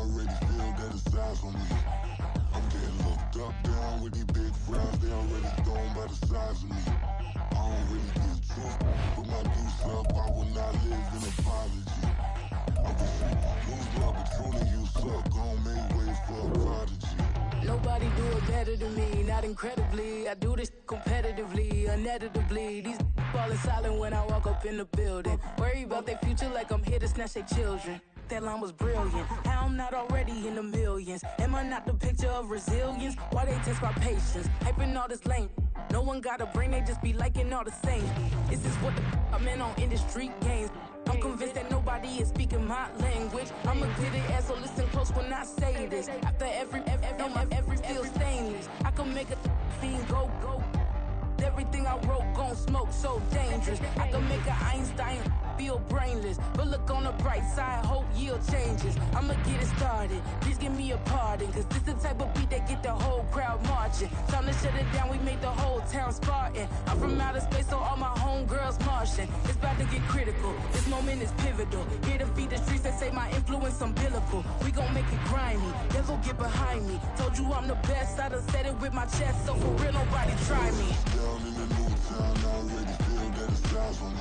already feel that it's eyes on me. I'm getting looked up, down with these big frowns. They already gone by the size of me. I don't really get too. Put my deuce up, I will not live in apology. I wish you lose the opportunity you suck. Gon' make way for a prodigy. Nobody do it better than me, not incredibly. I do this competitively, uneditably. These falling silent when I walk up in the building. Worry about their future like I'm here to snatch their children. That line was brilliant. How I'm not already in the millions? Am I not the picture of resilience? Why they test my patience? Hyping all this lame. No one got a brain, they just be liking all the same. This is what the I'm in on industry games. I'm convinced that nobody is speaking my language. I'm a good ass, so listen close when I say this. After every feel stainless. I can make a fiend go. Everything I wrote gon' smoke, so dangerous. I can make an Einstein feel brainless. But look on the bright side, hope yield changes. I'ma get it started, please give me a pardon. Cause this the type of beat that get the whole crowd marching. Time to shut it down, we made the whole town Spartan. I'm from outer space, so all my homegirls Martian. It's about to get critical, this moment is pivotal. Here to feed the streets that say my influence umbilical. We gon' make it grimy, never get behind me. Told you I'm the best, I done said it with my chest. So for real, nobody try me. Down in the new town, I already feel that it's eyes on me.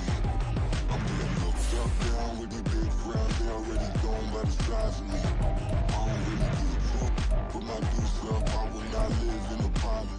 I'm getting looked up, down with these big frowns. They already gone by the size of me. I don't really get too. Put my deuce up, I will not live in apology.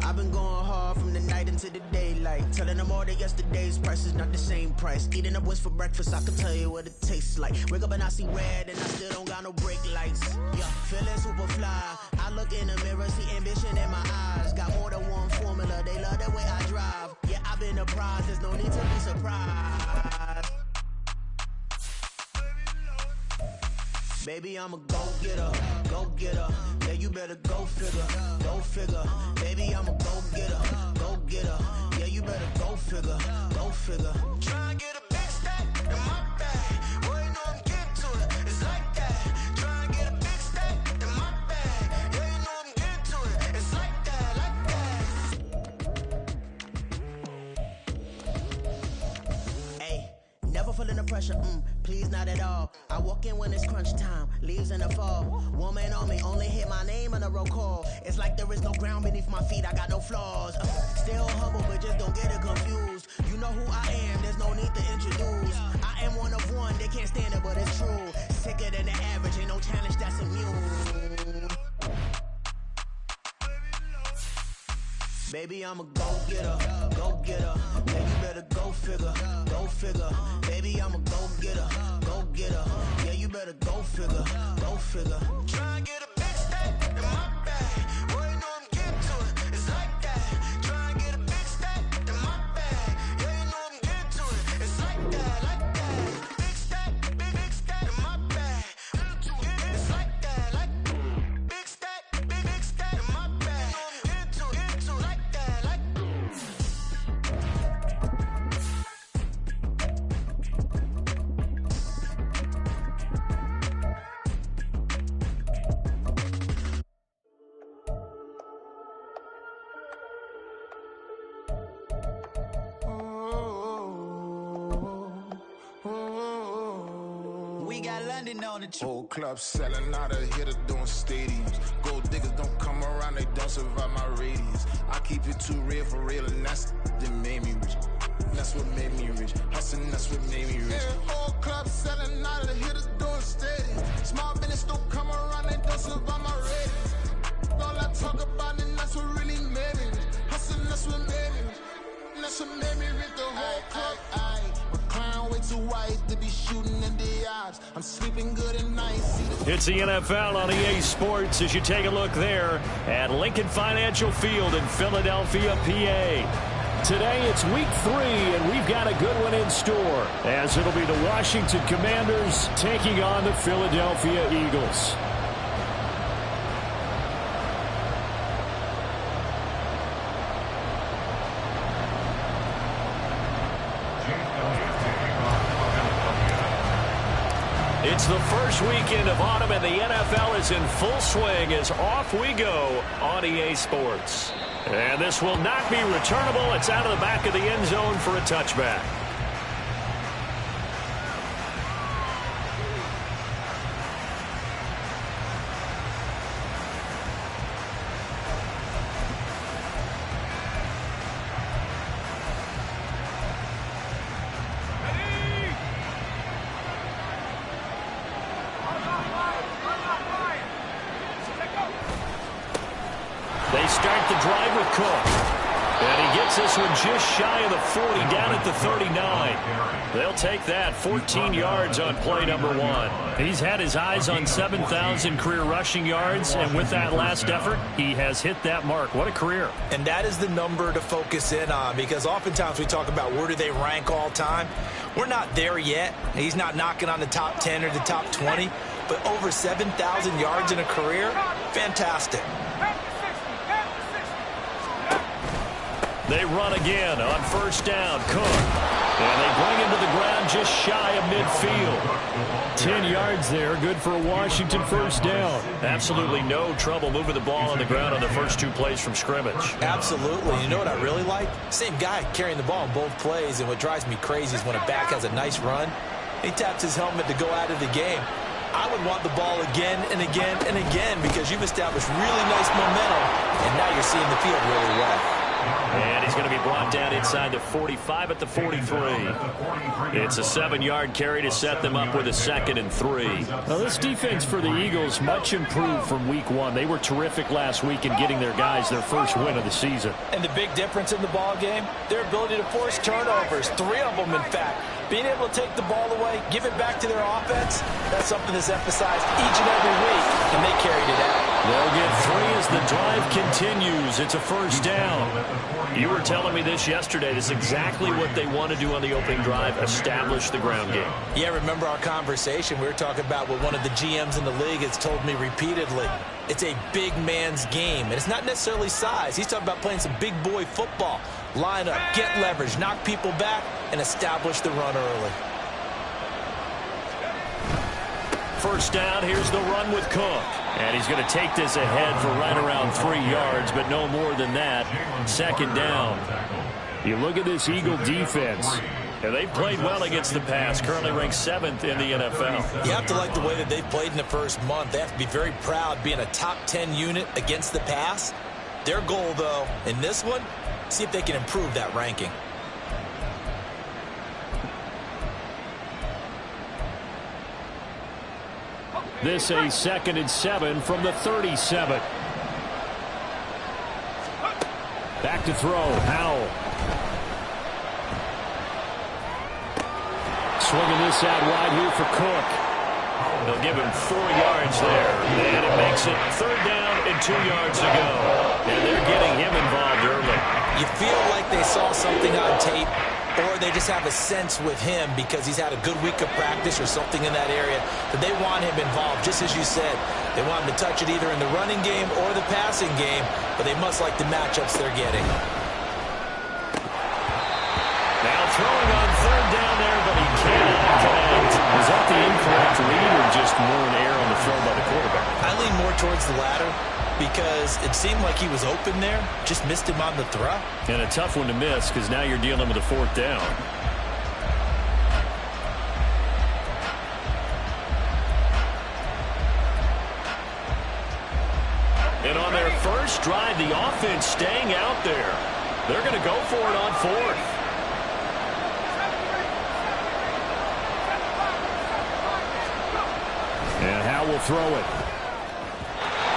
I've been going hard from the night into the daylight. Telling them all that yesterday's price is not the same price. Eating up what's for breakfast, I can tell you what it tastes like. Wake up and I see red and I still don't got no brake lights. Yeah, feeling super fly. I look in the mirror, see ambition in my eyes. Got more than one formula, they love the way I drive. Yeah, I've been a prize, there's no need to be surprised. Baby, I'm a go-getter, go-getter. Yeah, you better go figure, go figure. Baby, I'm a go-getter, go-getter. Yeah, you better go figure, go figure. Try and get a big stack in my bag. Boy, you know I'm getting to it, it's like that. Try and get a big stack in my bag. Yeah, you know I'm getting to it, it's like that, like that. Hey, never feeling the pressure, please not at all. I walk in when it's crunch time, leaves in the fall. Woman on me, only hit my name on a roll call. It's like there is no ground beneath my feet, I got no flaws. Still humble, but just don't get it confused. You know who I am, there's no need to introduce. I am one of one, they can't stand it, but it's true. Sicker than the average, ain't no challenge that's immune. Baby, I'm a go-getter, go-getter. Yeah, you better go figure, go figure. Baby, I'm a go-getter, go-getter. Yeah, you better go figure, go figure. Try and get a big stack in my bag. Boy, you know I'm getting to it, it's like that. Try and get a big stack in my bag. Yeah, you know I'm getting to it, it's like that, like that. Big stack in my bag. It's like that, like big stack in my bag. Into like that, like. We got London on the trip. Whole club selling out of hitter doing stadiums. Gold diggers don't come around, they don't survive my radius. I keep it too real for real, and that's that made me rich. That's what made me rich. Hustling, that's what made me rich. Yeah, whole club selling out of the hitters doing stadiums. Small business don't come around, they don't survive my radius. All I talk about, and that's what really made me rich. Hustling, that's what made me rich. That's what made me rich. The whole club. Clown way too white to be shooting in the eyes. I'm sleeping good at night. It's the NFL on EA Sports as you take a look there at Lincoln Financial Field in Philadelphia, PA. Today it's week 3, and we've got a good one in store, as it'll be the Washington Commanders taking on the Philadelphia Eagles. It's the first weekend of autumn, and the NFL is in full swing as off we go on EA Sports. And this will not be returnable. It's out of the back of the end zone for a touchback. They start the drive with Cook. And he gets this one just shy of the 40, down at the 39. They'll take that, 14 yards on play number 1. He's had his eyes on 7,000 career rushing yards, and with that last effort, he has hit that mark. What a career. And that is the number to focus in on, because oftentimes we talk about where do they rank all time. We're not there yet. He's not knocking on the top 10 or the top 20, but over 7,000 yards in a career, fantastic. They run again on first down. Cook. And they bring him to the ground just shy of midfield. 10 yards there. Good for a Washington first down. Absolutely no trouble moving the ball on the ground on the first 2 plays from scrimmage. Absolutely. You know what I really like? Same guy carrying the ball in both plays, and what drives me crazy is when a back has a nice run, he taps his helmet to go out of the game. I would want the ball again and again and again, because you've established really nice momentum, and now you're seeing the field really well. And he's going to be brought down inside the 45 at the 43. It's a 7-yard carry to set them up with a 2nd and 3. Now, this defense for the Eagles much improved from week 1. They were terrific last week in getting their guys their first win of the season. And the big difference in the ball game, their ability to force turnovers, 3 of them in fact. Being able to take the ball away, give it back to their offense, that's something that's emphasized each and every week, and they carried it out. They'll get 3 as the drive continues. It's a first down. You were telling me this yesterday. This is exactly what they want to do on the opening drive, establish the ground game. Yeah, remember our conversation? We were talking about what one of the GMs in the league has told me repeatedly. It's a big man's game, and it's not necessarily size. He's talking about playing some big boy football. Line up, get leverage, knock people back, and establish the run early. First down, here's the run with Cook. And he's going to take this ahead for right around 3 yards, but no more than that. 2nd down. You look at this Eagle defense. And they've played well against the pass, currently ranked 7th in the NFL. You have to like the way that they've played in the first month. They have to be very proud being a top 10 unit against the pass. Their goal, though, in this one, see if they can improve that ranking. This a 2nd and 7 from the 37. Back to throw, Howell. Swinging this out wide here for Cook. They'll give him 4 yards there. And it makes it 3rd down and 2 yards to go. And they're getting him involved early. You feel like they saw something on tape, or they just have a sense with him because he's had a good week of practice or something in that area that they want him involved, just as you said. They want him to touch it either in the running game or the passing game, but they must like the matchups they're getting. Now throwing on 3rd down there, but he cannot connect. Was that the incorrect read or just more an error on the throw by the quarterback? I lean more towards the latter, because it seemed like he was open there, just missed him on the throw. And a tough one to miss, because now you're dealing with a 4th down. And on their first drive, the offense staying out there. They're going to go for it on 4th. And Howe will throw it.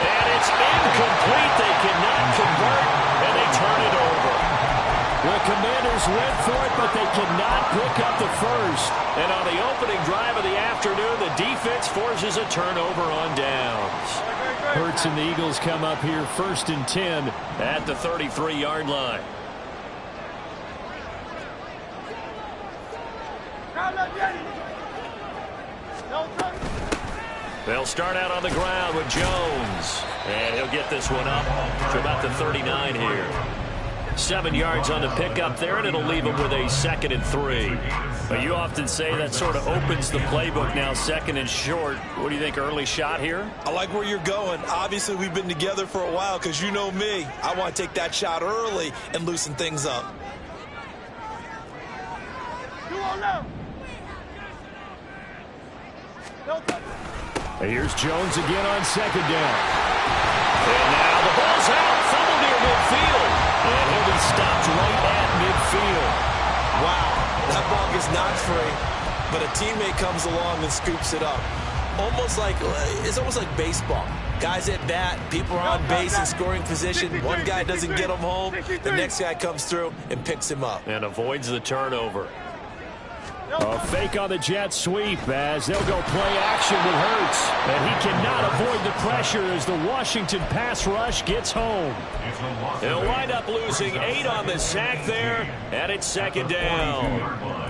And it's incomplete. They cannot convert, and they turn it over. The Commanders went for it, but they cannot pick up the first. And on the opening drive of the afternoon, the defense forces a turnover on downs. Hurts and the Eagles come up here 1st and 10 at the 33-yard line. They'll start out on the ground with Jones. And he'll get this one up to about the 39 here. 7 yards on the pickup there, and it'll leave them with a 2nd and 3. But you often say that sort of opens the playbook now, 2nd and short. What do you think, early shot here? I like where you're going. Obviously, we've been together for a while because you know me. I want to take that shot early and loosen things up. Here's Jones again on 2nd down. And now the ball's out, fumbled near midfield. And he'll be stopped right at midfield. Wow, that ball gets knocked free, but a teammate comes along and scoops it up. It's almost like baseball. Guys at bat, people are on base in scoring position. One guy doesn't get him home. The next guy comes through and picks him up. And avoids the turnover. A fake on the jet sweep as they'll go play action with Hurts. And he cannot avoid the pressure as the Washington pass rush gets home. They'll wind up losing 8 on the sack there, and it's 2nd down.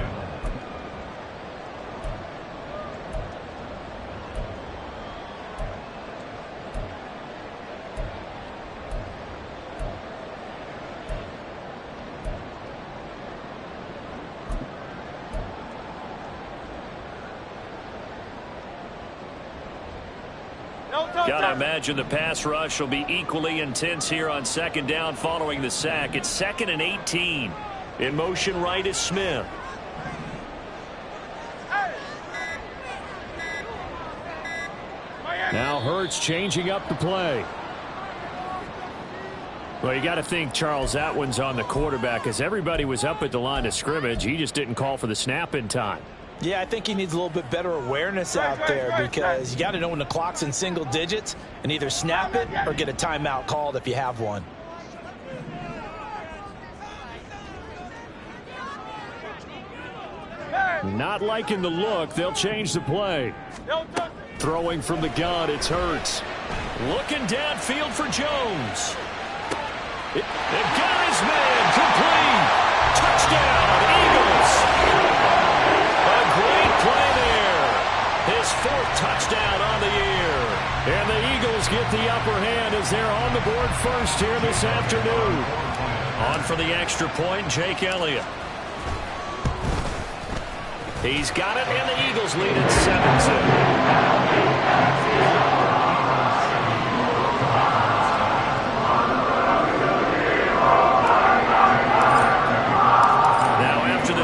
Gotta imagine the pass rush will be equally intense here on 2nd down following the sack. It's 2nd and 18. In motion right is Smith. Now Hurts changing up the play. Well, you got to think, Charles, that one's on the quarterback as everybody was up at the line of scrimmage. He just didn't call for the snap in time. Yeah, I think he needs a little bit better awareness out there because you got to know when the clock's in single digits and either snap it or get a timeout called if you have one. Not liking the look. They'll change the play. Throwing from the gun, it's Hurts. Looking downfield for Jones. It got his man complete. Touchdown, Eagles. Great play there. His 4th touchdown on the year. And the Eagles get the upper hand as they're on the board first here this afternoon. On for the extra point, Jake Elliott. He's got it, and the Eagles lead at 7-2.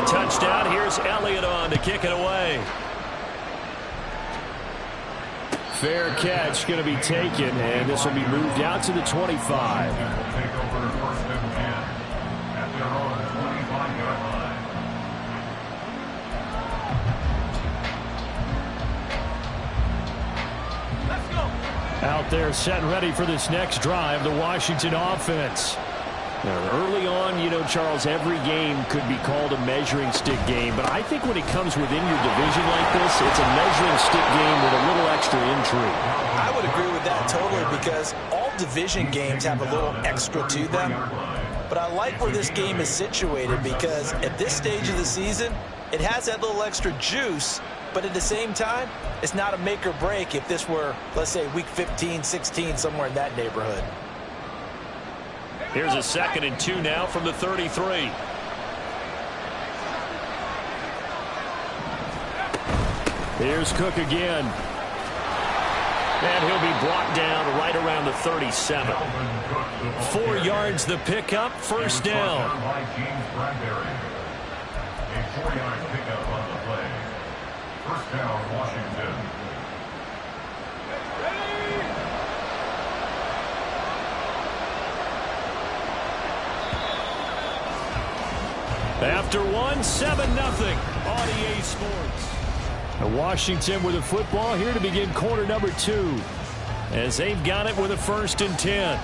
Touchdown. Here's Elliott on to kick it away. Fair catch going to be taken, and this will be moved out to the 25. Out there set and ready for this next drive, the Washington offense. Now, early on, you know, Charles, every game could be called a measuring stick game. But I think when it comes within your division like this, it's a measuring stick game with a little extra intrigue. I would agree with that totally because all division games have a little extra to them. But I like where this game is situated because at this stage of the season, it has that little extra juice. But at the same time, it's not a make or break if this were, let's say, week 15, 16, somewhere in that neighborhood. Here's a 2nd and 2 now from the 33. Here's Cook again. And he'll be brought down right around the 37. 4 yards the pickup, 1st down. A 4-yard pickup on the play. 1st down, Washington. After 7-0 on EA Sports. Washington with a football here to begin quarter number 2 as they've got it with a 1st and 10.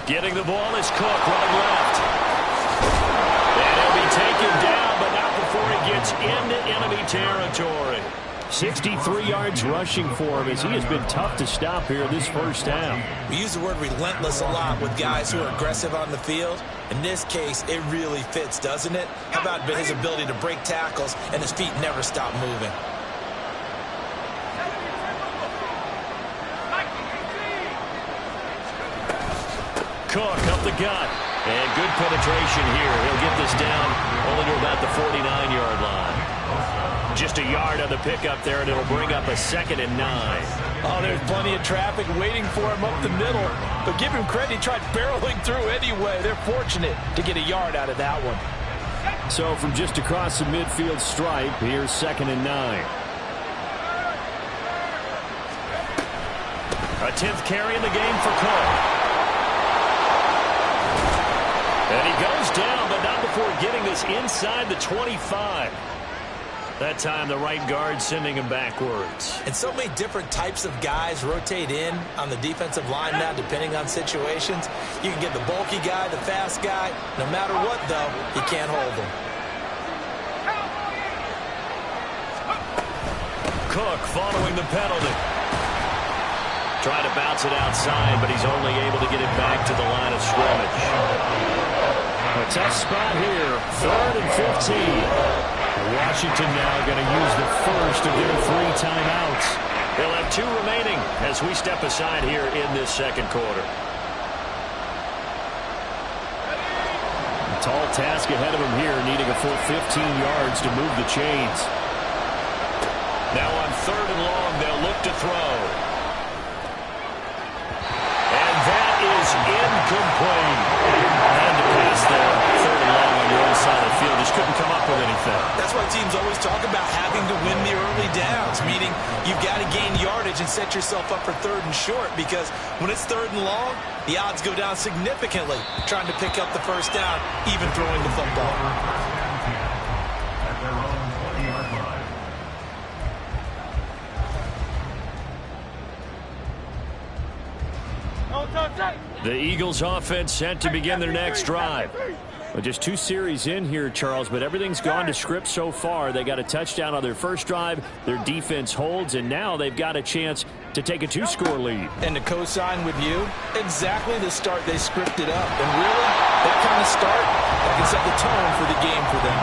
Getting the ball is Cook, running left. And he'll be taken down, but not before he gets into enemy territory. 63 yards rushing for him as he has been tough to stop here this first half. We use the word relentless a lot with guys who are aggressive on the field. In this case, it really fits, doesn't it? How about his ability to break tackles and his feet never stop moving? Cook up the gut. And good penetration here. He'll get this down only to about the 49-yard line. Just a yard on the pickup there, and it'll bring up a 2nd and 9. Oh, there's plenty of traffic waiting for him up the middle. But give him credit, he tried barreling through anyway. They're fortunate to get a yard out of that one. So from just across the midfield stripe, here's 2nd and 9. A 10th carry in the game for Cook. And he goes down, but not before getting this inside the 25. That time the right guard sending him backwards. And so many different types of guys rotate in on the defensive line now depending on situations. You can get the bulky guy, the fast guy. No matter what, though, you can't hold him. Cook following the penalty. Trying to bounce it outside, but he's only able to get it back to the line of scrimmage. A tough spot here, 3rd and 15. Washington now going to use the first of their 3 timeouts. They'll have 2 remaining as we step aside here in this second quarter. A tall task ahead of him here, needing a full 15 yards to move the chains. Now on 3rd and long, they'll look to throw. And that is incomplete. And to pass there, 3rd and long on your own side of the field. Just couldn't come up with anything. That's why teams always talk about having to win the early downs, meaning you've got to gain yardage and set yourself up for 3rd and short, because when it's 3rd and long, the odds go down significantly trying to pick up the first down, even throwing the football. At their own 20-yard line. The Eagles offense set to begin their next drive. Well, just 2 series in here, Charles, but everything's gone to script so far. They got a touchdown on their first drive. Their defense holds, and now they've got a chance to take a 2-score lead. And to co-sign with you, exactly the start they scripted up. And really, that kind of start, that can set the tone for the game for them.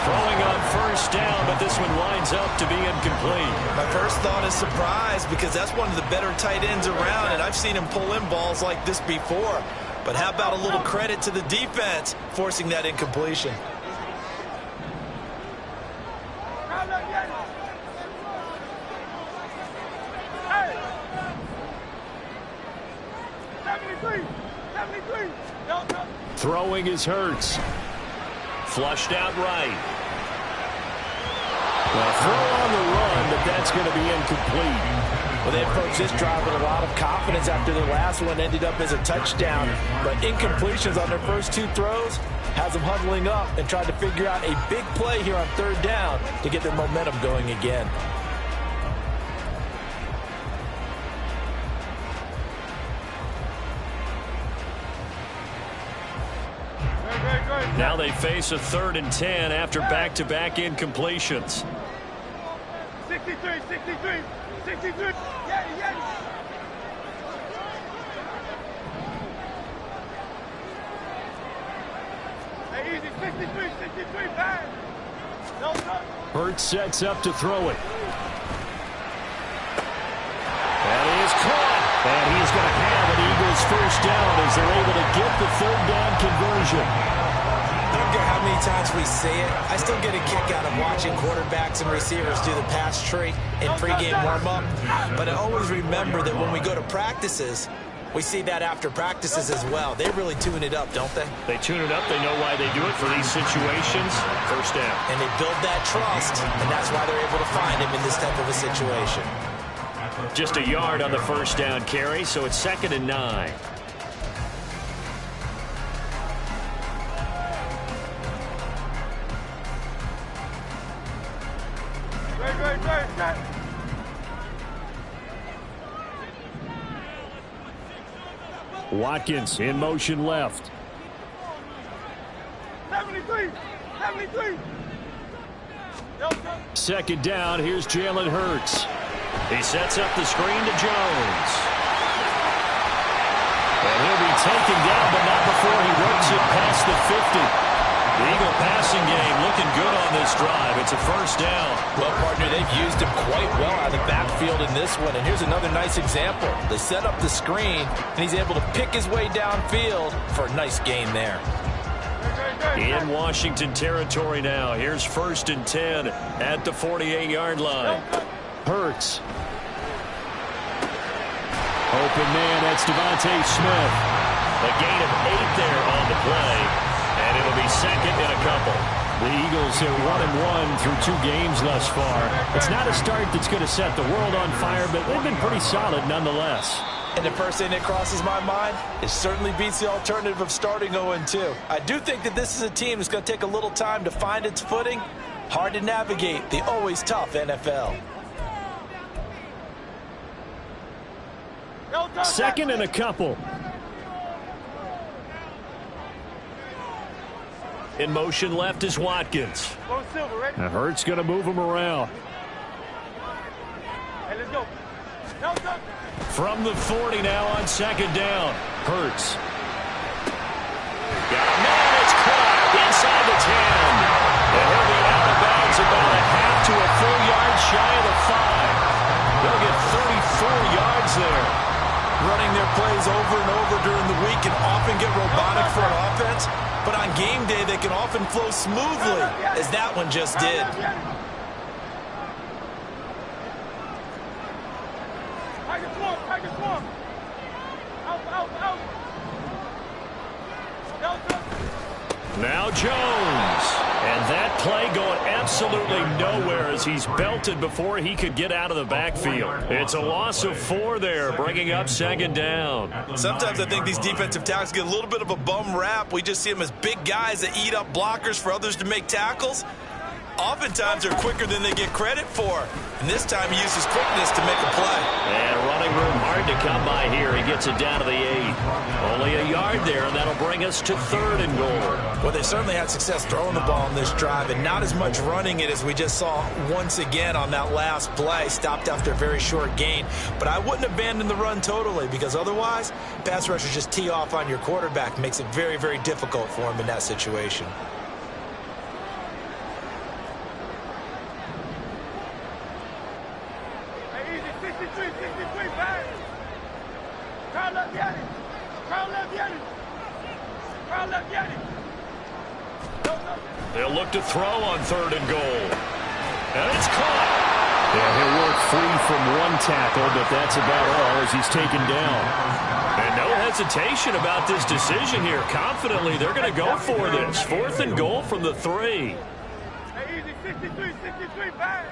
Throwing on first down, but this one winds up to be incomplete. My first thought is surprise, because that's one of the better tight ends around, and I've seen him pull in balls like this before. But how about a little credit to the defense forcing that incompletion? Throwing is Hurts. Flushed out right. Well, throw on the run, but that's going to be incomplete. Well, they approached this drive with a lot of confidence after their last one ended up as a touchdown. But incompletions on their first 2 throws has them huddling up and trying to figure out a big play here on 3rd down to get their momentum going again. Now they face a 3rd and 10 after back-to-back incompletions. 63, 63, 63. Yeah. Hey, easy, 63, 63, bang. No, no. Hurts sets up to throw it. And he is caught. And he is going to have an Eagles first down as they're able to get the 3rd down conversion. I don't care how many times we say it, I still get a kick out of watching quarterbacks and receivers do the pass tree in pregame warm-up. But I always remember that when we go to practices, we see that after practices as well. They really tune it up, don't they? They tune it up. They know why they do it for these situations. First down. And they build that trust, and that's why they're able to find him in this type of a situation. Just a yard on the first down carry, so it's 2nd and 9. Great. Watkins in motion left. 73, 73. Second down, here's Jalen Hurts. He sets up the screen to Jones. And he'll be taken down, but not before he works it past the 50. The Eagle passing game looking good on this drive. It's a first down. Well, partner, they've used him quite well out of the backfield in this one. And here's another nice example. They set up the screen, and he's able to pick his way downfield for a nice gain there. In Washington territory now. Here's 1st and 10 at the 48-yard line. Hurts. Open man, that's Devontae Smith. A gain of 8 there on the play. And it'll be second and a couple. The Eagles are 1-1 through 2 games thus far. It's not a start that's going to set the world on fire, but they've been pretty solid nonetheless. And the first thing that crosses my mind, it certainly beats the alternative of starting 0-2. I do think that this is a team that's going to take a little time to find its footing. Hard to navigate the always tough NFL. Second and a couple. In motion left is Watkins. Now Hurts going to move him around. Hey, let's go. From the 40 now on second down. Hurts. Got a man, it's caught inside the 10. And he'll be out of bounds about a half to a full yard shy of the 5. They'll get 34 yards there. Running their plays over and over during the week can often get robotic for an offense. But on game day, they can often flow smoothly, as that one just did. Now Jones. And that play going absolutely nowhere as he's belted before he could get out of the backfield. It's a loss of 4 there, bringing up second down. Sometimes I think these defensive tackles get a little bit of a bum rap. We just see them as big guys that eat up blockers for others to make tackles. Oftentimes they're quicker than they get credit for. And this time he uses quickness to make a play. And running room hard to come by here. He gets it down to the 8. Only a yard there, and that'll bring us to 3rd and goal. Well, they certainly had success throwing the ball in this drive, and not as much running it as we just saw once again on that last play. Stopped after a very short gain. But I wouldn't abandon the run totally, because otherwise, pass rushers just tee off on your quarterback. Makes it very, very difficult for him in that situation. They'll look to throw on 3rd and goal. And it's caught. Yeah, he'll work free from one tackle, but that's about all as he's taken down. And no hesitation about this decision here. Confidently, they're going to go for this. 4th and goal from the 3. Hey, easy, 63, bang.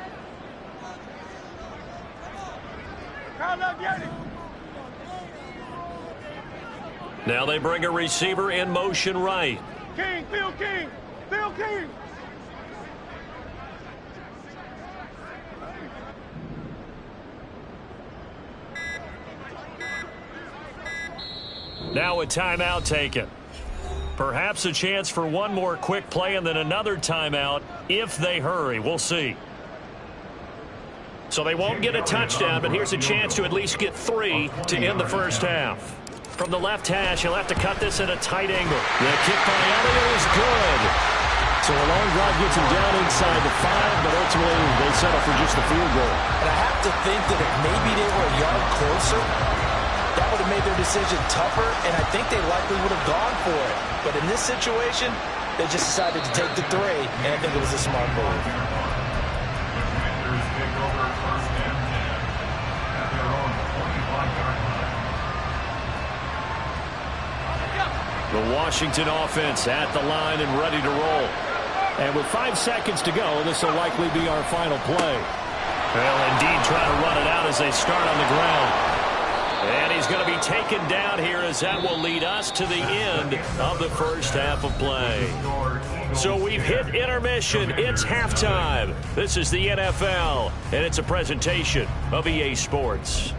Now they bring a receiver in motion right. King, Phil King. Now a timeout taken. Perhaps a chance for one more quick play and then another timeout if they hurry. We'll see. So they won't get a touchdown, but here's a chance to at least get 3 to end the first half. From the left hash, he'll have to cut this at a tight angle. The kick by Elliott is good. So a long drive gets him down inside the 5, but ultimately they settle for just the field goal. And I have to think that if maybe they were a yard closer, that would have made their decision tougher, and I think they likely would have gone for it. But in this situation, they just decided to take the 3, and I think it was a smart move. The Washington offense at the line and ready to roll. And with 5 seconds to go, this will likely be our final play. Well, indeed, try to run it out as they start on the ground. And he's going to be taken down here as that will lead us to the end of the first half of play. So we've hit intermission. It's halftime. This is the NFL, and it's a presentation of EA Sports.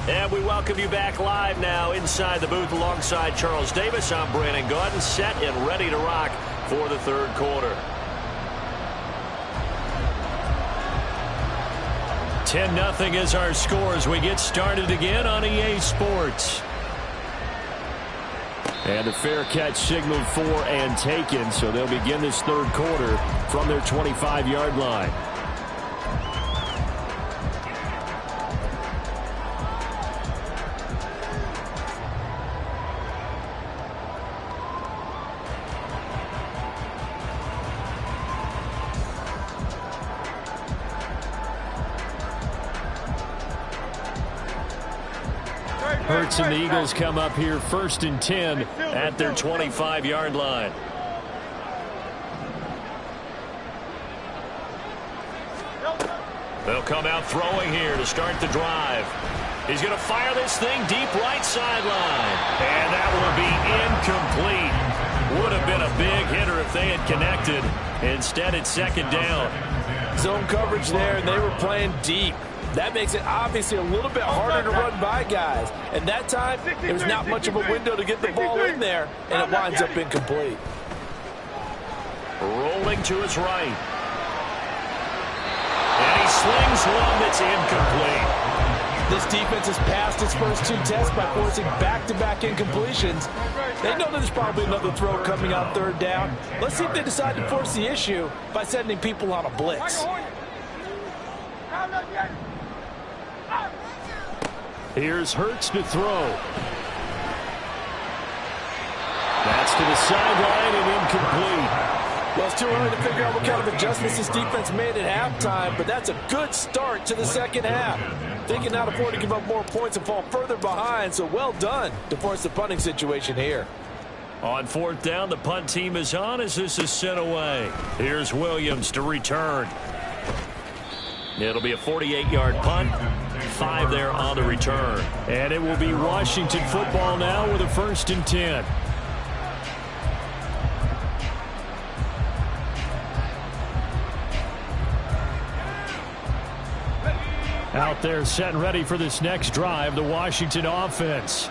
And we welcome you back live now inside the booth alongside Charles Davis. I'm Brandon Gaudin, set and ready to rock for the third quarter. 10-0 is our score as we get started again on EA Sports. And the fair catch signaled for and taken, so they'll begin this third quarter from their 25-yard line. Hurts and the Eagles come up here 1st and 10 at their 25-yard line. They'll come out throwing here to start the drive. He's going to fire this thing deep right sideline. And that will be incomplete. Would have been a big hitter if they had connected. Instead, it's second down. Zone coverage there, and they were playing deep. That makes it obviously a little bit harder to run by guys. And that time, there's not much of a window to get the ball in there, and it winds up incomplete. Rolling to his right. And he slings one that's incomplete. This defense has passed its first 2 tests by forcing back-to-back incompletions. They know there's probably another throw coming on third down. Let's see if they decide to force the issue by sending people on a blitz. Here's Hurts to throw. That's to the sideline and incomplete. Well, it's too early to figure out what kind of adjustments this defense made at halftime, but that's a good start to the second half. They cannot afford to give up more points and fall further behind, so well done to force the punting situation here. On 4th down, the punt team is on as this is sent away. Here's Williams to return. It'll be a 48-yard punt. 5 there on the return. And it will be Washington football now with a 1st and 10. Out there set and ready for this next drive, the Washington offense.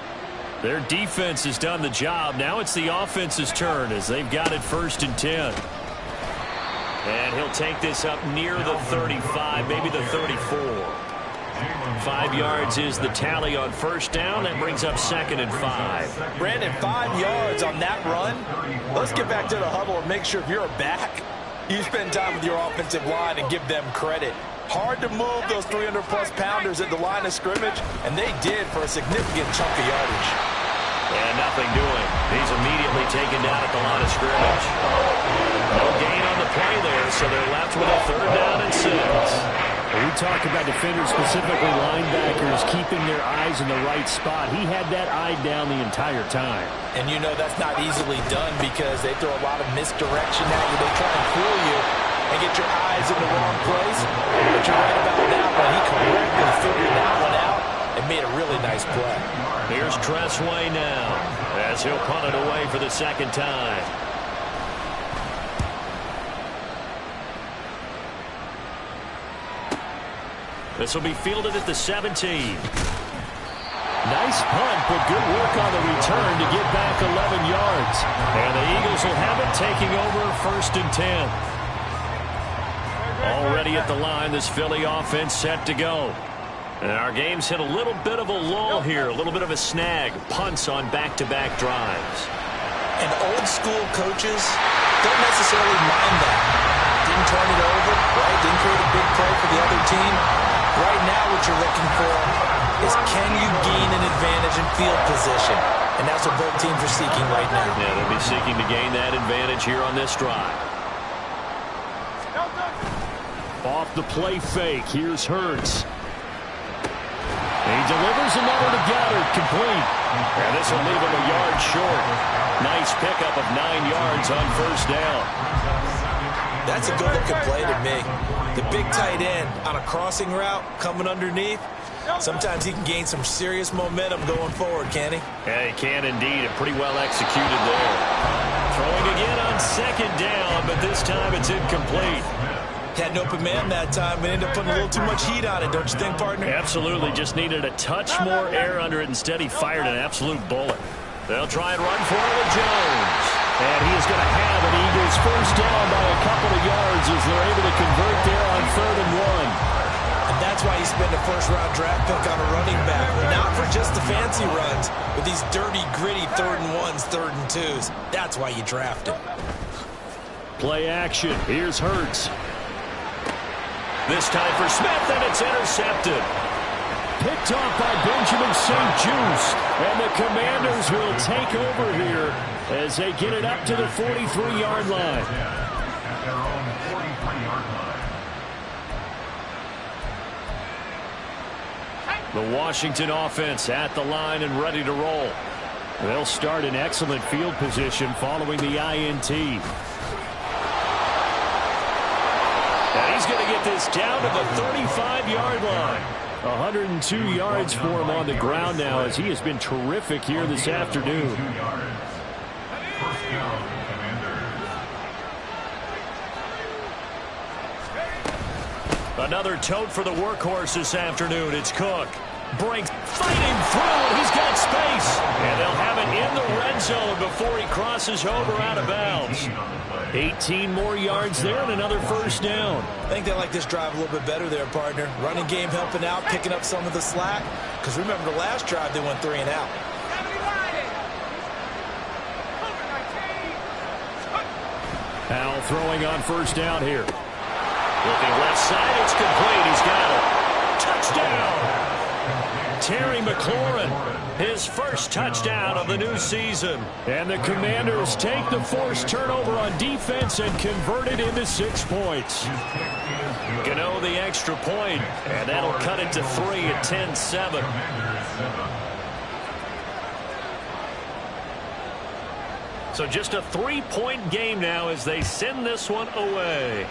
Their defense has done the job. Now it's the offense's turn as they've got it 1st and 10. And he'll take this up near the 35, maybe the 34. 5 yards is the tally on 1st down. That brings up 2nd and 5. Brandon, 5 yards on that run. Let's get back to the huddle and make sure if you're a back, you spend time with your offensive line and give them credit. Hard to move those 300-plus pounders at the line of scrimmage, and they did for a significant chunk of yardage. And nothing doing. He's immediately taken down at the line of scrimmage. No gain on the play there, so they're left with a 3rd down and 6. We talk about defenders, specifically linebackers, keeping their eyes in the right spot. He had that eye down the entire time. And you know that's not easily done because they throw a lot of misdirection at you. They try and fool you and get your eyes in the wrong place. But you're right about that one. He correctly figured that one out and made a really nice play. Here's Tressway now as he'll punt it away for the 2nd time. This will be fielded at the 17. Nice punt, but good work on the return to get back 11 yards. And the Eagles will have it taking over 1st and 10. Already at the line, this Philly offense set to go. And our game's hit a little bit of a lull here, a little bit of a snag. Punts on back-to-back drives. And old-school coaches don't necessarily mind that. Didn't turn it over, right? Didn't create a big play for the other team. Right now what you're looking for is can you gain an advantage in field position? And that's what both teams are seeking right now. Yeah, they'll be seeking to gain that advantage here on this drive. Off the play fake, here's Hurts. He delivers another to Goddard, complete. And this will leave him a yard short. Nice pickup of 9 yards on 1st down. That's a good-looking play to me. The big tight end on a crossing route coming underneath. Sometimes he can gain some serious momentum going forward, can he? Yeah, he can indeed, and pretty well executed there. Throwing again on 2nd down, but this time it's incomplete. Had an open man that time, but ended up putting a little too much heat on it, don't you think, partner? Absolutely. Just needed a touch more air under it. Instead, he fired an absolute bullet. They'll try and run for it with Jones. And he is going to have an Eagles first down by a couple of yards as they're able to convert there on 3rd and 1. And that's why you spend a first-round draft pick on a running back. Not for just the fancy runs, but these dirty, gritty 3rd and 1s, 3rd and 2s. That's why you draft him. Play action. Here's Hurts. This time for Smith, and it's intercepted. Picked off by Benjamin St. Juste. And the Commanders will take over here as they get it up to the 43-yard line. At their own 43-yard line. The Washington offense at the line and ready to roll. They'll start in excellent field position following the INT. And he's going to get this down to the 35-yard line. 102 yards for him on the ground now as he has been terrific here this afternoon. First down, Commanders. Another tote for the workhorse this afternoon. It's Cook. Brinks fighting through, and he's got space. And they'll have it in the red zone before he crosses over out of bounds. 18 more yards there and another first down. I think they like this drive a little bit better there, partner. Running game helping out, picking up some of the slack. Because remember the last drive, they went 3 and out. Powell throwing on first down here. Looking left side, it's complete. He's got it. Touchdown! Terry McLaurin, his first touchdown of the new season. And the Commanders take the forced turnover on defense and convert it into 6 points. Gano the extra point, and that'll cut it to 3 at 10-7. So just a 3-point game now as they send this one away.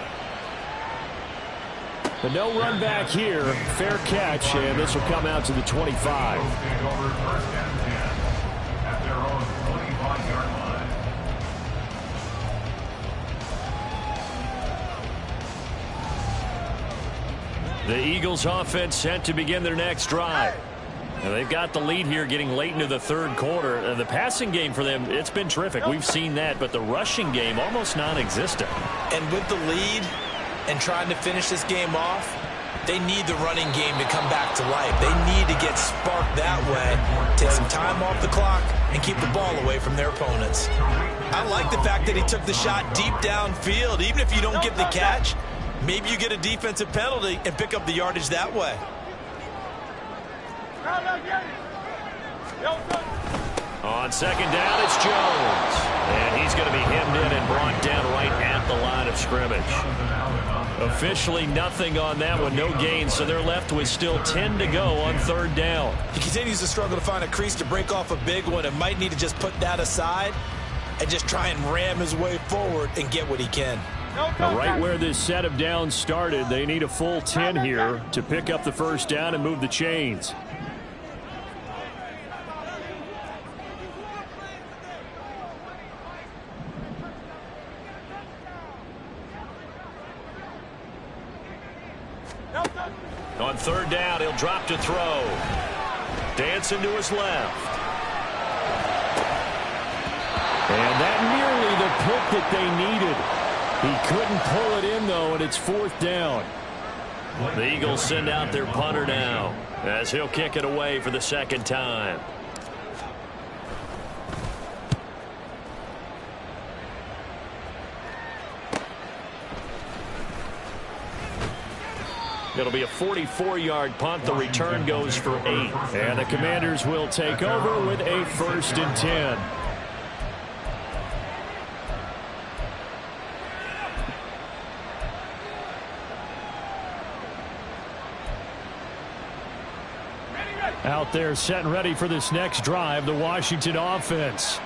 But no run back here. Fair catch, and this will come out to the 25. The Eagles offense set to begin their next drive. Now they've got the lead here getting late into the 3rd quarter. The passing game for them, it's been terrific. We've seen that, but the rushing game almost non-existent. And with the lead and trying to finish this game off, they need the running game to come back to life. They need to get sparked that way, take some time off the clock, and keep the ball away from their opponents. I like the fact that he took the shot deep downfield. Even if you don't get the catch, maybe you get a defensive penalty and pick up the yardage that way. On second down, it's Jones. And he's going to be hemmed in and brought down right at the line of scrimmage. Officially nothing on that one, no gain, so they're left with still 10 to go on 3rd down. He continues to struggle to find a crease to break off a big one and might need to just put that aside and just try and ram his way forward and get what he can. Now, right where this set of downs started, they need a full 10 here to pick up the first down and move the chains. On 3rd down, he'll drop to throw. Dancing to his left. And that nearly the pick that they needed. He couldn't pull it in, though, and it's 4th down. The Eagles send out their punter now as he'll kick it away for the 2nd time. It'll be a 44-yard punt. The return goes for 8. And the Commanders will take over with a 1st and 10. Out there set and ready for this next drive, the Washington offense.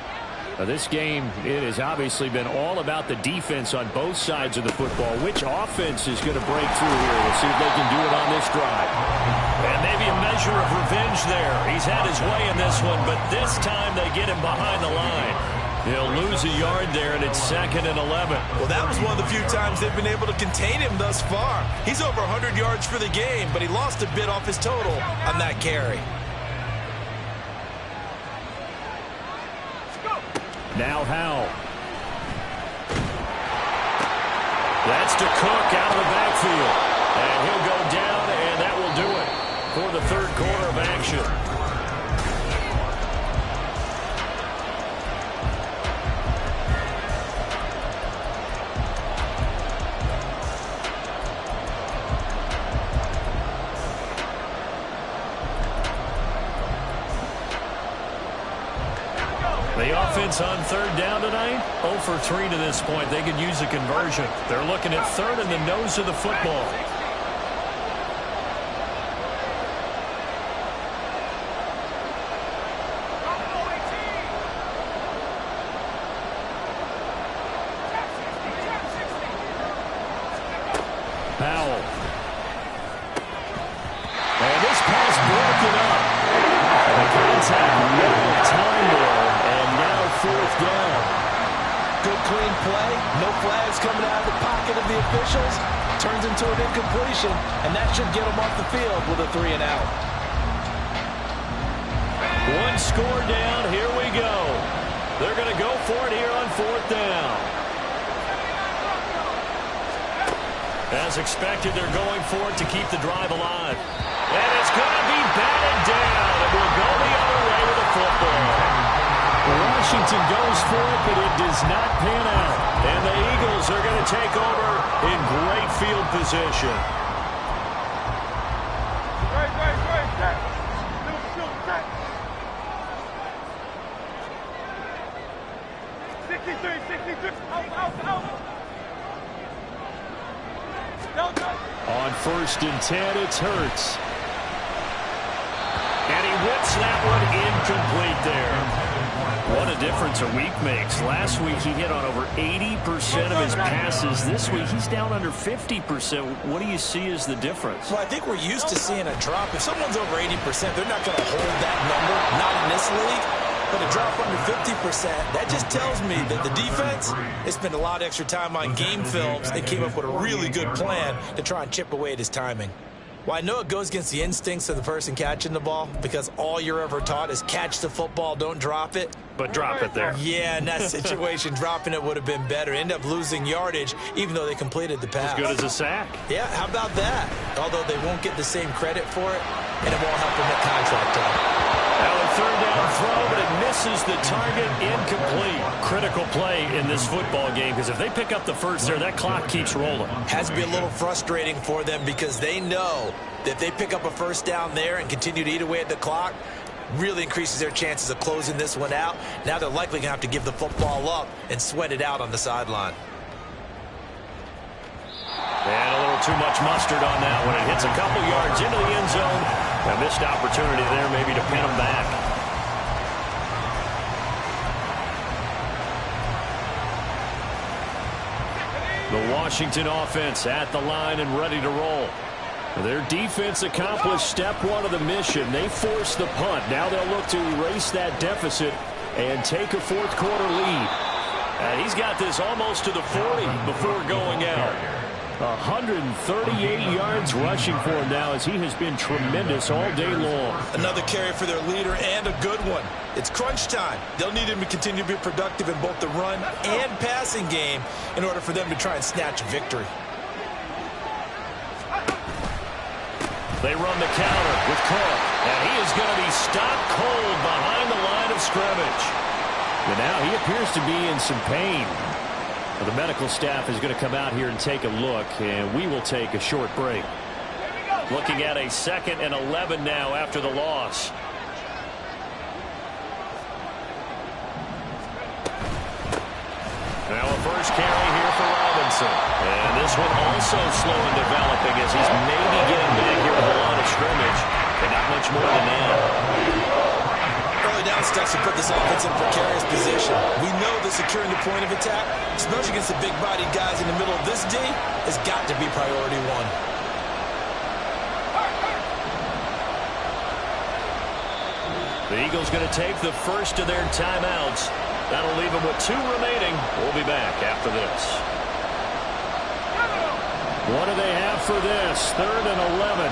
Now this game, it has obviously been all about the defense on both sides of the football. Which offense is going to break through here? We'll see if they can do it on this drive. And maybe a measure of revenge there. He's had his way in this one, but this time they get him behind the line. He'll lose a yard there, and it's 2nd and 11. Well, that was one of the few times they've been able to contain him thus far. He's over 100 yards for the game, but he lost a bit off his total on that carry. Now Howell. That's to Cook out of the backfield. And he'll go down, and that will do it for the third quarter of action. The offense on third down tonight, 0 for 3 to this point. They could use a conversion. They're looking at third and the nose of the football. Powell. And this pass broken up. The contact, no time there. Fourth down. Good clean play. No flags coming out of the pocket of the officials. Turns into an incompletion, and that should get them off the field with a 3 and out. One score down. Here we go. They're going to go for it here on fourth down. As expected, they're going for it to keep the drive alive. And it's going to be batted down. It will go the other way with the football. Washington goes for it, but it does not pan out. And the Eagles are going to take over in great field position. On 1st and 10, it's Hurts. And he whips that one incomplete there. What a difference a week makes. Last week he hit on over 80% of his passes. This week he's down under 50%. What do you see as the difference? Well, I think we're used to seeing a drop. If someone's over 80%, they're not going to hold that number, not in this league. But a drop under 50%, that just tells me that the defense has spent a lot of extra time on game films and came up with a really good plan to try and chip away at his timing. Well, I know it goes against the instincts of the person catching the ball because all you're ever taught is catch the football, don't drop it. But drop it there. Yeah, in that situation, dropping it would have been better. End up losing yardage, even though they completed the pass. As good as a sack. Yeah, how about that? Although they won't get the same credit for it, and it won't help them at contract time. Now a third down throw, but it misses the target, incomplete. Critical play in this football game because if they pick up the first there, that clock keeps rolling. Has to be a little frustrating for them because they know that if they pick up a first down there and continue to eat away at the clock, really increases their chances of closing this one out. Now they're likely going to have to give the football up and sweat it out on the sideline. And a little too much mustard on that one. It hits a couple yards into the end zone. A missed opportunity there maybe to pin them back. The Washington offense at the line and ready to roll. Their defense accomplished step one of the mission. They forced the punt. Now they'll look to erase that deficit and take a fourth quarter lead. And he's got this almost to the 40 before going out. 138 yards rushing for him now as he has been tremendous all day long. Another carry for their leader and a good one. It's crunch time. They'll need him to continue to be productive in both the run and passing game in order for them to try and snatch a victory. They run the counter with Cook, and he is going to be stopped cold behind the line of scrimmage. And now he appears to be in some pain. The medical staff is going to come out here and take a look, and we will take a short break. Looking at a 2nd and 11 now after the loss. Now a first carry here for Robinson. And this one also slow in developing as he's maybe getting back here at the line of scrimmage. And not much more than that. Early down stuff to put this offense in a precarious position. We know that securing the point of attack, especially against the big-bodied guys in the middle of this D, has got to be priority one. The Eagles going to take the first of their timeouts. That'll leave them with 2 remaining. We'll be back after this. What do they have for this? 3rd and 11.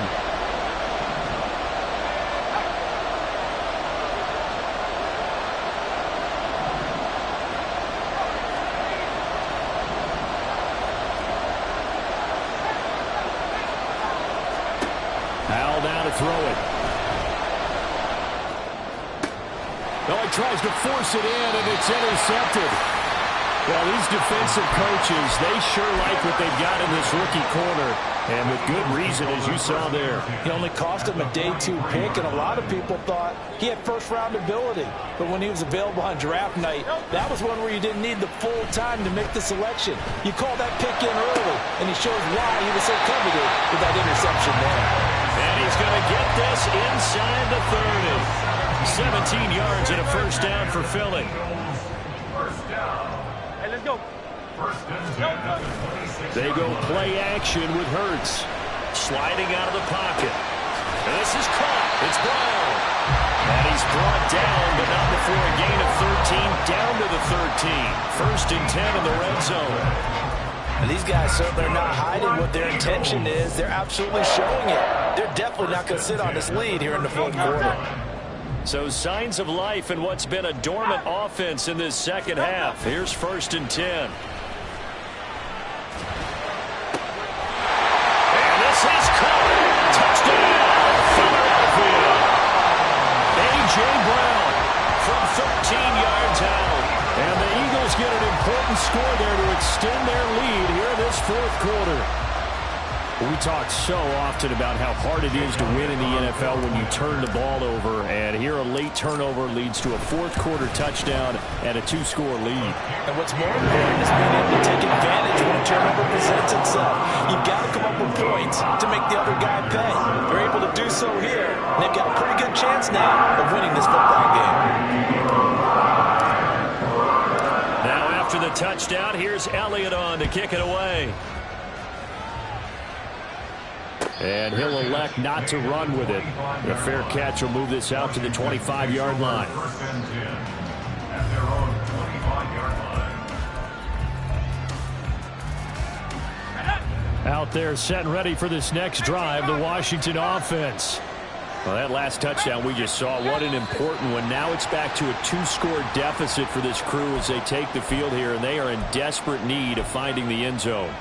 Howell down to throw it. No, he tries to force it in, and it's intercepted. Well, these defensive coaches, they sure like what they've got in this rookie corner, and with good reason, as you saw there. He only cost him a day 2 pick, and a lot of people thought he had first-round ability. But when he was available on draft night, that was one where you didn't need the full time to make the selection. You call that pick in early, and he shows why he was so coveted with that interception there. And he's going to get this inside the 30. 17 yards and a first down for Philly. First down. Hey, let's go. First and 10 at the 26. They go play action with Hurts. Sliding out of the pocket. And this is caught. It's Brown. And he's brought down, but not before a gain of 13, down to the 13. First and 10 in the red zone. And these guys certainly are not hiding what their intention is. They're absolutely showing it. They're definitely not going to sit on this lead here in the 4th quarter. So signs of life in what's been a dormant offense in this second half. Here's first and 10. And this is caught. Touchdown, Philadelphia. A.J. Brown from 13 yards out. And the Eagles get an important score there to extend their lead here in this 4th quarter. We talk so often about how hard it is to win in the NFL when you turn the ball over, and here a late turnover leads to a 4th quarter touchdown and a 2-score lead. And what's more important is being able to take advantage when a turnover presents itself. You've got to come up with points to make the other guy pay. They're able to do so here, and they've got a pretty good chance now of winning this football game. Now after the touchdown, here's Elliott on to kick it away. And he'll elect not to run with it. A fair catch will move this out to the 25-yard line. First and 10 at their own 25-yard line. Out there set and ready for this next drive, the Washington offense. Well, that last touchdown we just saw, what an important one. Now it's back to a 2-score deficit for this crew as they take the field here, and they are in desperate need of finding the end zone.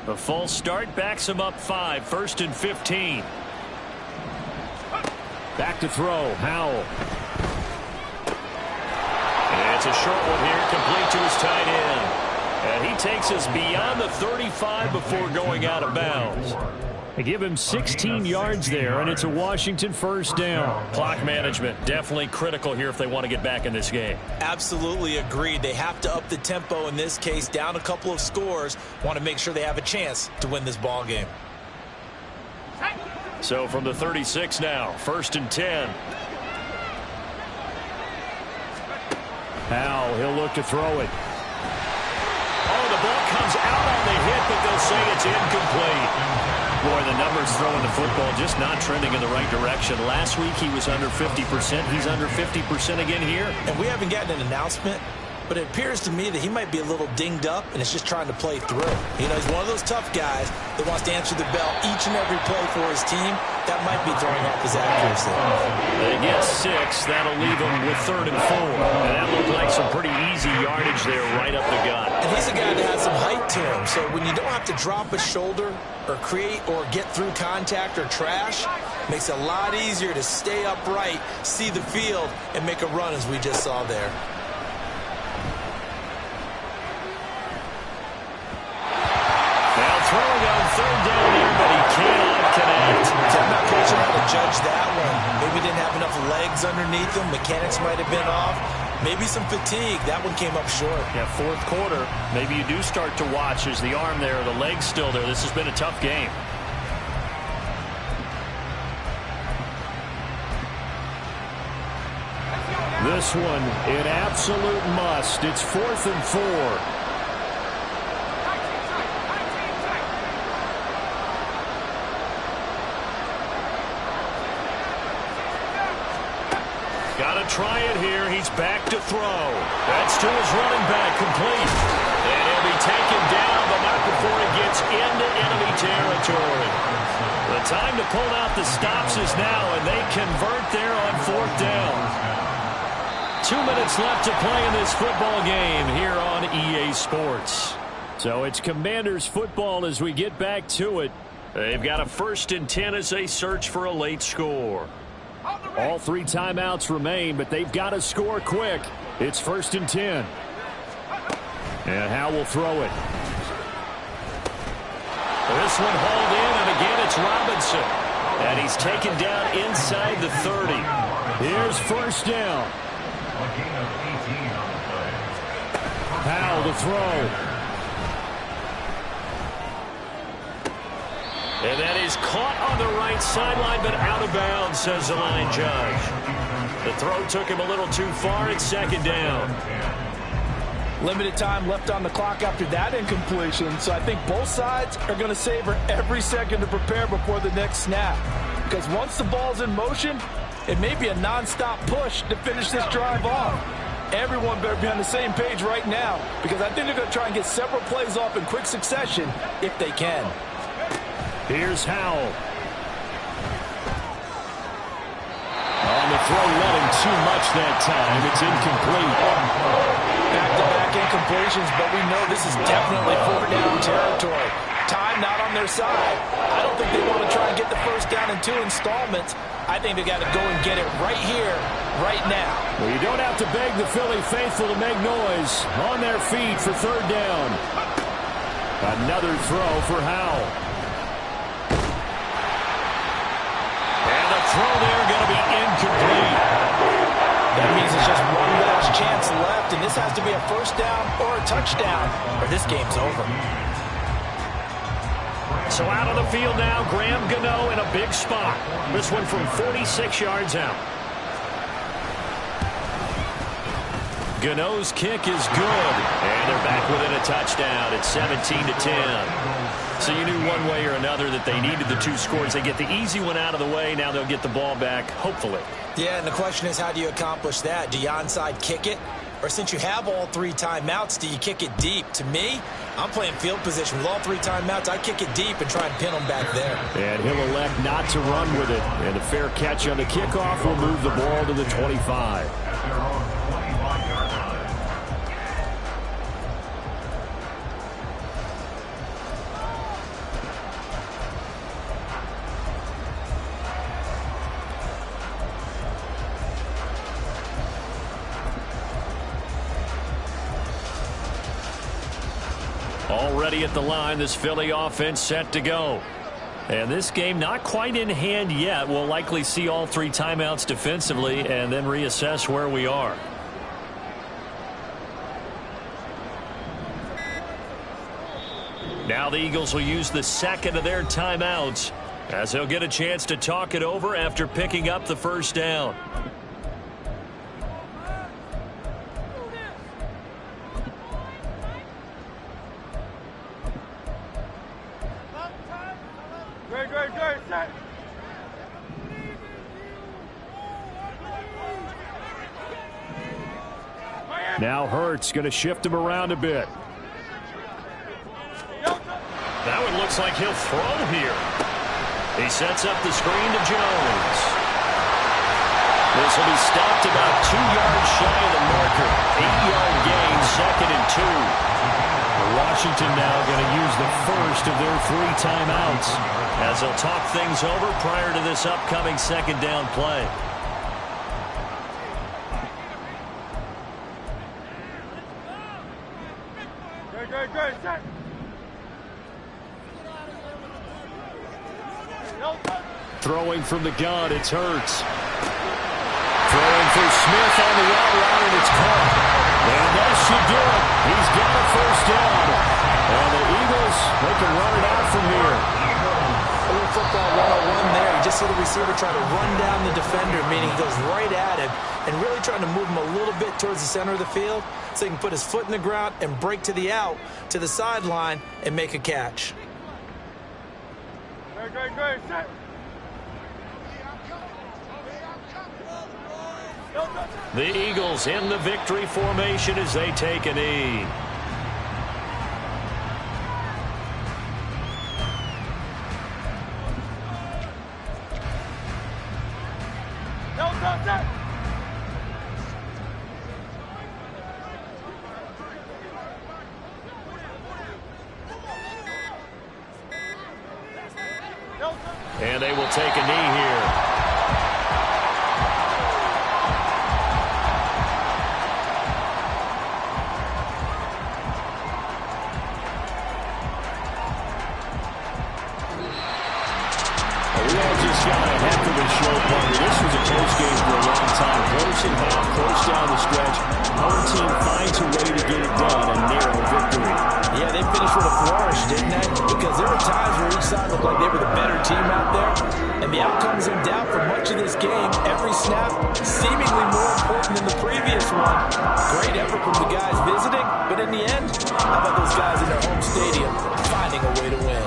A false start backs him up 5. First and 15. Back to throw. Howell. And it's a short one here, complete to his tight end. And he takes us beyond the 35 before going out of bounds. They give him 16 yards there, and it's a Washington first down. Clock management definitely critical here if they want to get back in this game. Absolutely agreed. They have to up the tempo in this case, down a couple of scores. Want to make sure they have a chance to win this ball game. So from the 36 now, first and 10. Howell, he'll look to throw it. Oh, the ball comes out on the hit, but they'll say it's incomplete. Boy, the numbers throwing the football just not trending in the right direction. Last week he was under 50%. He's under 50% again here. And we haven't gotten an announcement, but it appears to me that he might be a little dinged up and is just trying to play through. You know, he's one of those tough guys that wants to answer the bell each and every play for his team. That might be throwing off his accuracy. They get 6. That'll leave him with 3rd and 4. And that looked like some pretty easy yardage there right up the gut. And he's a guy that has some height to him, so when you don't have to drop a shoulder or create or get through contact or trash, makes it a lot easier to stay upright, see the field, and make a run as we just saw there. Now throwing on 3rd down here, but he cannot connect. So I'm not quite sure how to judge that one. Maybe didn't have enough legs underneath him. Mechanics might have been off. Maybe some fatigue. That one came up short. Yeah, 4th quarter. Maybe you do start to watch. Is the arm there, the leg's still there? This has been a tough game. This one, an absolute must. It's 4th and 4. Got to try it here. He's back to throw. That's to his running back, complete. And he'll be taken down, but not before he gets into enemy territory. The time to pull out the stops is now, and they convert there on 4th down. 2 minutes left to play in this football game here on EA Sports. So it's Commanders football as we get back to it. They've got a 1st and 10 as they search for a late score. All 3 timeouts remain, but they've got to score quick. It's 1st and 10. And Howe will throw it. This one hauled in, and again it's Robinson. And he's taken down inside the 30. Here's 1st down. Howe to throw. And that is caught on the right sideline, but out of bounds, says the line judge. The throw took him a little too far. It's 2nd down. Limited time left on the clock after that incompletion, so I think both sides are going to savor every second to prepare before the next snap. Because once the ball's in motion, it may be a nonstop push to finish this drive off. Everyone better be on the same page right now, because I think they're going to try and get several plays off in quick succession if they can. Here's Howell. On the throw, running too much that time. It's incomplete. Back-to-back incompletions, but we know this is definitely 4th down territory. Time not on their side. I don't think they want to try and get the 1st down in 2 installments. I think they got to go and get it right here, right now. Well, you don't have to beg the Philly faithful to make noise. On their feet for 3rd down. Another throw for Howell. Throw there going to be incomplete. That means it's just one last chance left, and this has to be a 1st down or a touchdown, or this game's over. So out on the field now, Graham Gano in a big spot. This one from 46 yards out. Gano's kick is good, and they're back within a touchdown. It's 17-10. So you knew one way or another that they needed the 2 scores. They get the easy one out of the way. Now they'll get the ball back, hopefully. Yeah, and the question is, how do you accomplish that? Do you onside kick it? Or since you have all 3 timeouts, do you kick it deep? To me, I'm playing field position. With all 3 timeouts, I kick it deep and try and pin them back there. And he'll elect not to run with it. And a fair catch on the kickoff will move the ball to the 25. Already at the line, this Philly offense set to go. And this game not quite in hand yet. We'll likely see all 3 timeouts defensively and then reassess where we are. Now the Eagles will use the 2nd of their timeouts as they'll get a chance to talk it over after picking up the 1st down. Now Hurts going to shift him around a bit. That one looks like he'll throw here. He sets up the screen to Jones. This will be stopped about 2 yards shy of the marker. 8-yard gain, 2nd and 2. Washington now going to use the 1st of their 3 timeouts as they'll talk things over prior to this upcoming 2nd down play. Throwing from the gun, it's Hurts. Throwing for Smith on the outright, and it's caught. And that should do it. He's got a 1st down. And the Eagles, they can run it out from here. A little football 101 there. You just see the receiver try to run down the defender, meaning he goes right at him, and really trying to move him a little bit towards the center of the field so he can put his foot in the ground and break to the out, to the sideline, and make a catch. Great, set. The Eagles in the victory formation as they take a knee. And they will take a knee here. We all just got a heck of a show, partner. This was a close game for a long time. Close in half, close down the stretch. Our team finds a way to get it done, a narrow victory. Yeah, they finished with a flourish, didn't they? Because there were times where each side looked like they were the better team out there. And the outcome is in doubt for much of this game. Every snap seemingly more important than the previous one. Great effort from the guys visiting. But in the end, how about those guys in their home stadium finding a way to win?